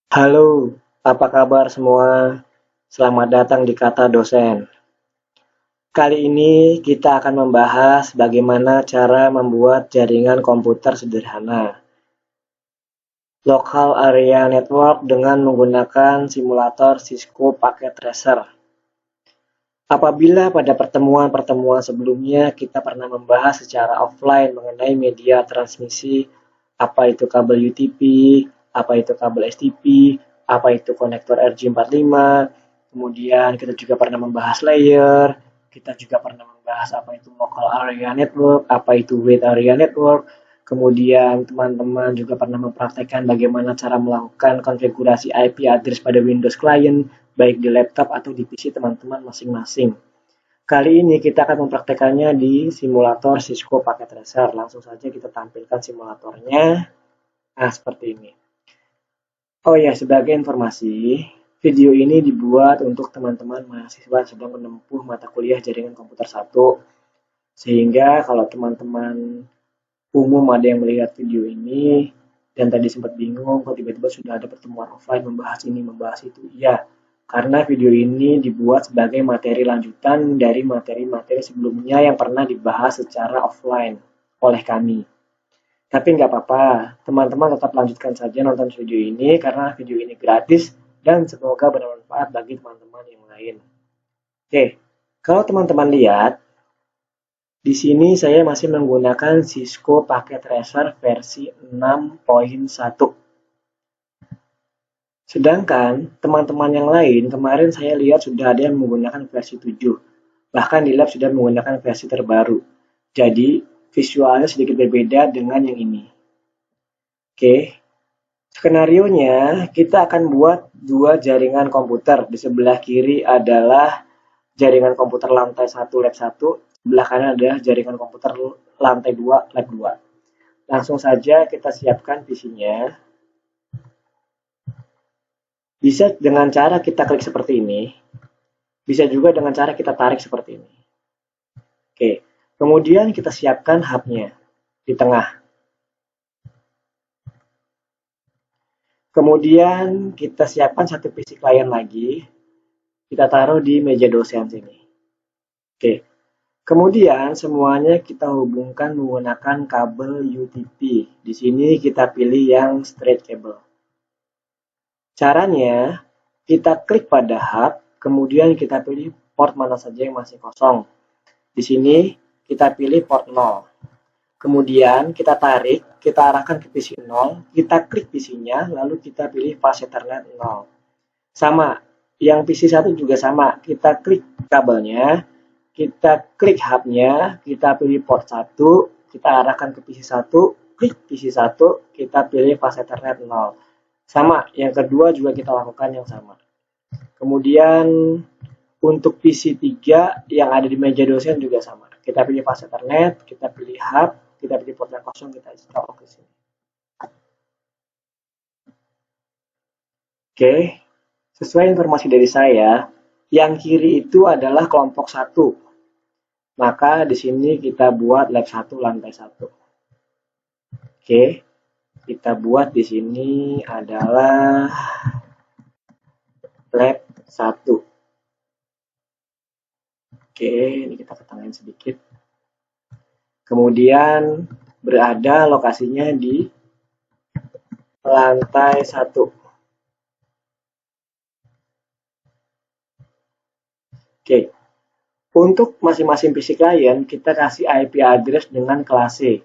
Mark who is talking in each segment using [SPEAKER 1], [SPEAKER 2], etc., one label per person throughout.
[SPEAKER 1] Halo, apa kabar semua? Selamat datang di Kata Dosen. Kali ini kita akan membahas bagaimana cara membuat jaringan komputer sederhana, Local Area Network dengan menggunakan simulator Cisco Packet Tracer. Apabila pada pertemuan-pertemuan sebelumnya kita pernah membahas secara offline mengenai media transmisi, apa itu kabel UTP, apa itu kabel STP, apa itu konektor RJ45, kemudian kita juga pernah membahas layer, kita juga pernah membahas apa itu local area network, apa itu wide area network, kemudian teman-teman juga pernah mempraktekkan bagaimana cara melakukan konfigurasi IP address pada Windows Client, baik di laptop atau di PC teman-teman masing-masing. Kali ini kita akan mempraktekannya di simulator Cisco Packet Tracer. Langsung saja kita tampilkan simulatornya. Nah, seperti ini. Oh ya, sebagai informasi, video ini dibuat untuk teman-teman mahasiswa yang sedang menempuh mata kuliah jaringan komputer 1. Sehingga kalau teman-teman umum ada yang melihat video ini dan tadi sempat bingung kok tiba-tiba sudah ada pertemuan offline membahas ini, membahas itu. Iya, karena video ini dibuat sebagai materi lanjutan dari materi-materi sebelumnya yang pernah dibahas secara offline oleh kami. Tapi nggak apa-apa, teman-teman tetap lanjutkan saja nonton video ini karena video ini gratis dan semoga bermanfaat bagi teman-teman yang lain. Oke, kalau teman-teman lihat, di sini saya masih menggunakan Cisco Packet Tracer versi 6.1. Sedangkan teman-teman yang lain kemarin saya lihat sudah ada yang menggunakan versi 7. Bahkan di lab sudah menggunakan versi terbaru. Jadi visualnya sedikit berbeda dengan yang ini. Oke, skenarionya kita akan buat dua jaringan komputer. Di sebelah kiri adalah jaringan komputer lantai 1 lab 1, sebelah kanan adalah jaringan komputer lantai 2 lab 2. Langsung saja kita siapkan PC-nya. Bisa dengan cara kita klik seperti ini, bisa juga dengan cara kita tarik seperti ini. Oke, kemudian kita siapkan hub-nya di tengah. Kemudian kita siapkan satu PC klien lagi, kita taruh di meja dosen sini. Oke, kemudian semuanya kita hubungkan menggunakan kabel UTP. Di sini kita pilih yang straight cable. Caranya, kita klik pada hub, kemudian kita pilih port mana saja yang masih kosong. Di sini kita pilih port 0. Kemudian kita tarik, kita arahkan ke PC 0, kita klik PC-nya, lalu kita pilih fast Ethernet 0. Sama, yang PC 1 juga sama, kita klik kabelnya, kita klik hub-nya, kita pilih port 1, kita arahkan ke PC 1, klik PC 1, kita pilih fast Ethernet 0. Sama, yang kedua juga kita lakukan yang sama. Kemudian untuk PC 3 yang ada di meja dosen juga sama. Kita pilih fast Ethernet, kita pilih hub, kita pilih port yang kosong, kita install ke sini. Oke, sesuai informasi dari saya, yang kiri itu adalah kelompok 1. Maka di sini kita buat lab 1 lantai 1. Oke, kita buat di sini adalah lab 1. Oke, ini kita ketengahkan sedikit. Kemudian berada lokasinya di lantai 1. Oke, untuk masing-masing PC client kita kasih IP address dengan klase.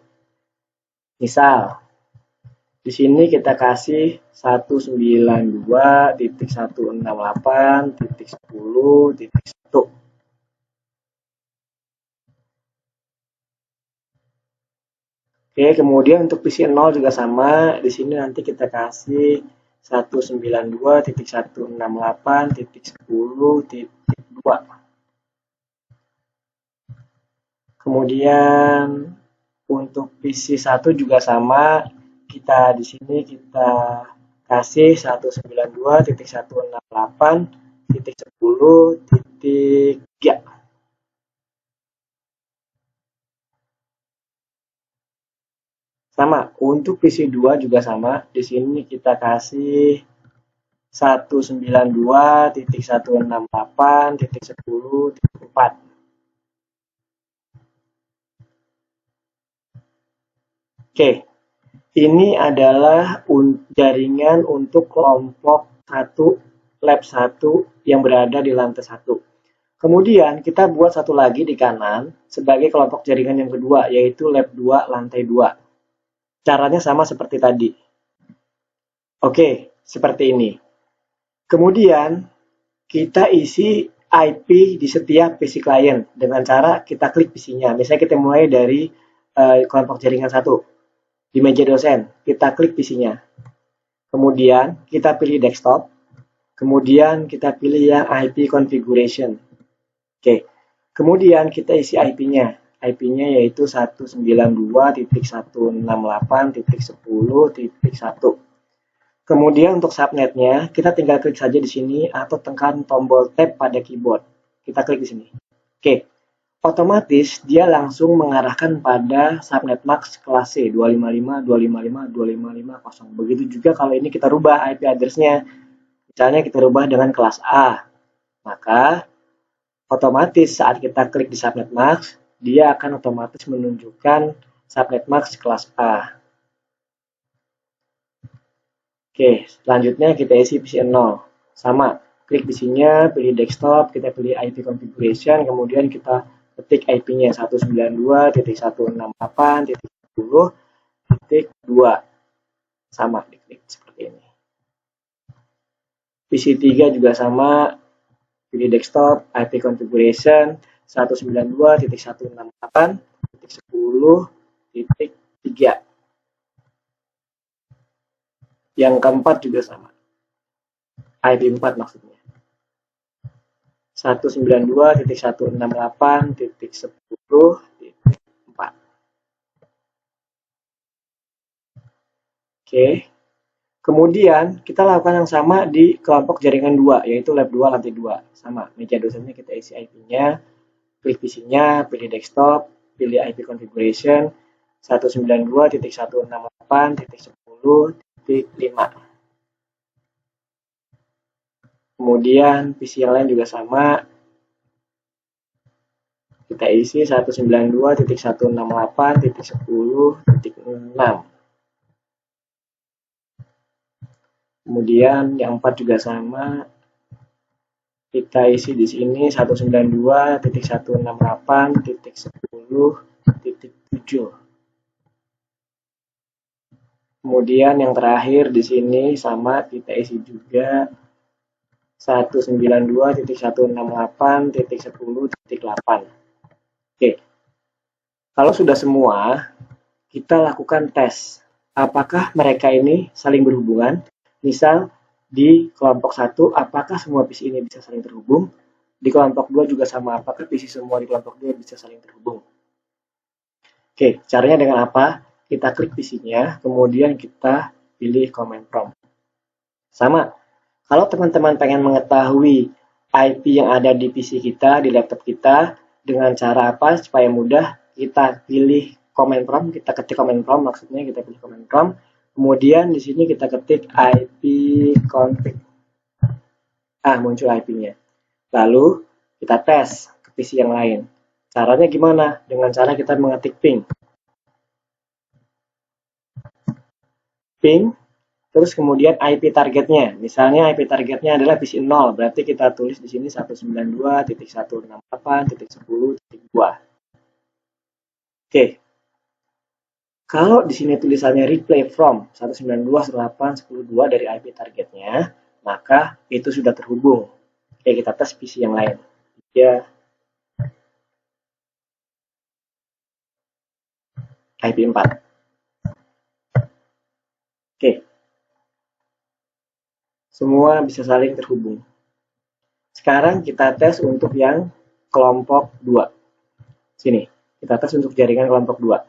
[SPEAKER 1] Misal, di sini kita kasih 192.168.10.1. Oke, kemudian untuk PC 0 juga sama. Di sini nanti kita kasih 192.168.10.2. Kemudian untuk PC 1 juga sama. Kita di sini kita kasih 192.168.10.3. Sama, untuk PC 2 juga sama. Di sini kita kasih 192.168.10.4. Oke, ini adalah jaringan untuk kelompok 1 lab 1 yang berada di lantai 1. Kemudian kita buat satu lagi di kanan sebagai kelompok jaringan yang kedua, yaitu lab 2 lantai 2. Caranya sama seperti tadi. Oke, seperti ini. Kemudian kita isi IP di setiap PC klien dengan cara kita klik PC-nya. Misalnya kita mulai dari kelompok jaringan 1. Di meja dosen, kita klik PC-nya. Kemudian kita pilih desktop. Kemudian kita pilih yang IP configuration. Oke. Kemudian kita isi IP-nya. IP-nya yaitu 192.168.10.1. Kemudian untuk subnetnya, kita tinggal klik saja di sini atau tekan tombol tab pada keyboard. Kita klik di sini. Oke. Otomatis dia langsung mengarahkan pada subnet max kelas C 255.255.255.0. Begitu juga kalau ini kita rubah IP address-nya. Misalnya kita rubah dengan kelas A. Maka otomatis saat kita klik di subnet max, dia akan otomatis menunjukkan subnet max kelas A. Oke, selanjutnya kita isi PC 0. Sama, klik PC-nya, pilih desktop, kita pilih IP configuration, kemudian kita ketik IP-nya 192.168.10.2. Sama, diklik seperti ini. PC 3 juga sama, pilih desktop, IP configuration 192.168.10.3. Yang keempat juga sama. IP 4 maksudnya. 192.168.10.4. Oke. Kemudian kita lakukan yang sama di kelompok jaringan 2, yaitu lab 2 lantai 2. Sama, meja dosennya kita isi IP-nya, klik PC-nya, pilih desktop, pilih IP configuration 192.168.10.5. Kemudian PC yang lain juga sama, kita isi 192.168.10.6. Kemudian yang 4 juga sama, kita isi di sini 192.168.10.7. Kemudian yang terakhir di sini sama, kita isi juga 192.168.10.8. Oke. Kalau sudah semua, kita lakukan tes. Apakah mereka ini saling berhubungan? Misal di kelompok 1, apakah semua PC ini bisa saling terhubung? Di kelompok 2 juga sama, apakah PC semua di kelompok 2 bisa saling terhubung? Oke, caranya dengan apa? Kita klik PC-nya, kemudian kita pilih command prompt. Sama, kalau teman-teman pengen mengetahui IP yang ada di PC kita, di laptop kita, dengan cara apa supaya mudah, kita pilih command prompt, kita ketik command prompt, maksudnya kita pilih command prompt, kemudian di sini kita ketik IP config. Muncul IP-nya. Lalu kita tes ke PC yang lain. Caranya gimana? Dengan cara kita mengetik ping. Ping, terus kemudian IP targetnya. Misalnya IP targetnya adalah PC 0, berarti kita tulis di sini 192.168.10.2. Oke. Kalau di sini tulisannya replay from 192.168.10.2 dari IP targetnya, maka itu sudah terhubung. Oke, kita tes PC yang lain. Ya, IP 4. Oke. Semua bisa saling terhubung. Sekarang kita tes untuk yang kelompok 2. Sini, kita tes untuk jaringan kelompok 2.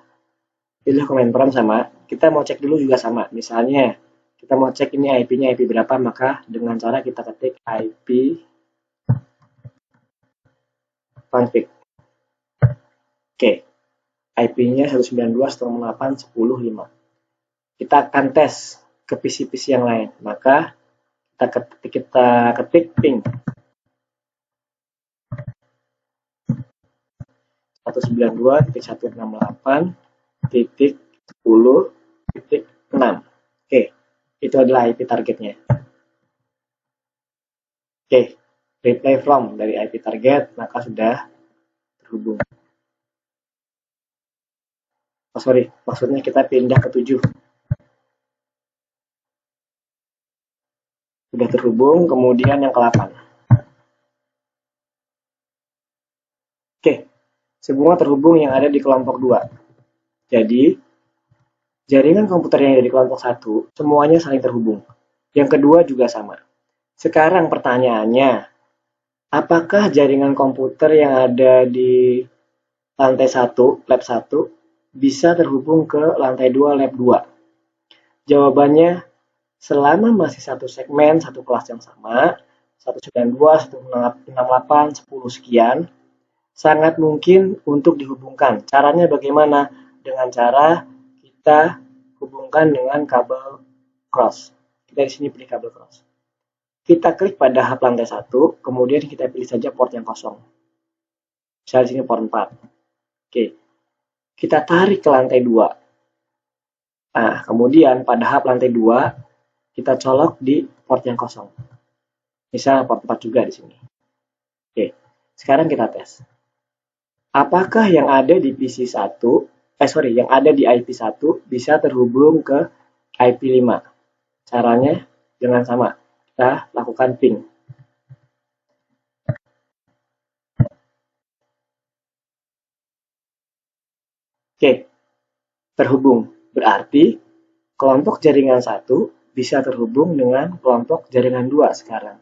[SPEAKER 1] Pilih command prompt sama, kita mau cek dulu juga sama. Misalnya, kita mau cek ini IP-nya IP berapa, maka dengan cara kita ketik IP config. Oke, IP-nya 192.168.10.5. Kita akan tes ke PC-PC yang lain, maka kita ketik ping 192.168.10.6. Oke, itu adalah IP targetnya. Oke, reply from dari IP target, maka sudah terhubung. Oh, sorry, maksudnya kita pindah ke 7. Sudah terhubung, kemudian yang ke-8. Oke, semua terhubung yang ada di kelompok 2. Jadi, jaringan komputer yang ada di kelompok 1, semuanya saling terhubung. Yang kedua juga sama. Sekarang pertanyaannya, apakah jaringan komputer yang ada di lantai 1, lab 1, bisa terhubung ke lantai 2, lab 2? Jawabannya, selama masih satu segmen, satu kelas yang sama, 192, 168, 10 sekian, sangat mungkin untuk dihubungkan. Caranya bagaimana? Dengan cara kita hubungkan dengan kabel cross. Kita di sini pilih kabel cross. Kita klik pada hub lantai 1, kemudian kita pilih saja port yang kosong. Misalnya di sini port 4. Oke. Kita tarik ke lantai 2. Nah, kemudian pada hub lantai 2, kita colok di port yang kosong. Misal port 4 juga di sini. Oke. Sekarang kita tes. Apakah yang ada di PC 1, yang ada di IP 1 bisa terhubung ke IP 5? Caranya dengan sama. Kita lakukan ping. Oke, terhubung. Berarti kelompok jaringan 1 bisa terhubung dengan kelompok jaringan 2 sekarang.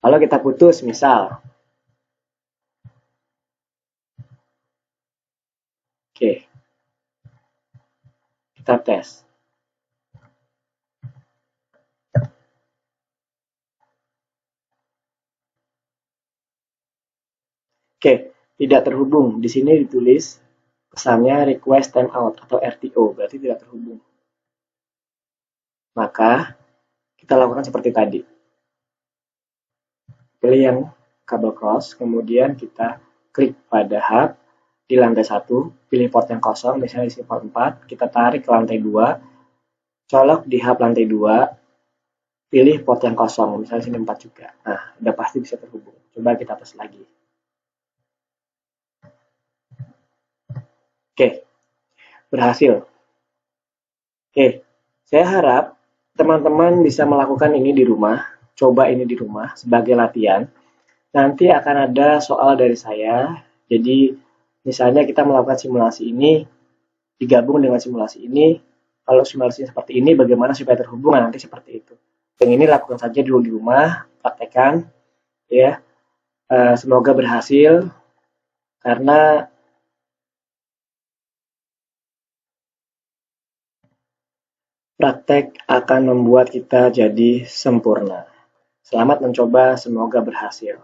[SPEAKER 1] Kalau kita putus, misal. Oke. Kita tes. Oke, tidak terhubung. Di sini ditulis pesannya request timeout atau RTO, berarti tidak terhubung. Maka kita lakukan seperti tadi. Pilih yang kabel cross, kemudian kita klik pada hub di lantai 1, pilih port yang kosong, misalnya di sini port 4, kita tarik ke lantai 2, colok di hub lantai 2, pilih port yang kosong, misalnya di sini 4 juga. Nah, udah pasti bisa terhubung. Coba kita tes lagi. Oke, berhasil. Oke, saya harap teman-teman bisa melakukan ini di rumah, coba ini di rumah sebagai latihan. Nanti akan ada soal dari saya, jadi misalnya kita melakukan simulasi ini, digabung dengan simulasi ini, kalau simulasi seperti ini bagaimana supaya terhubung, nanti seperti itu. Yang ini lakukan saja dulu di rumah, praktekkan, ya. Semoga berhasil, karena praktek akan membuat kita jadi sempurna. Selamat mencoba, semoga berhasil.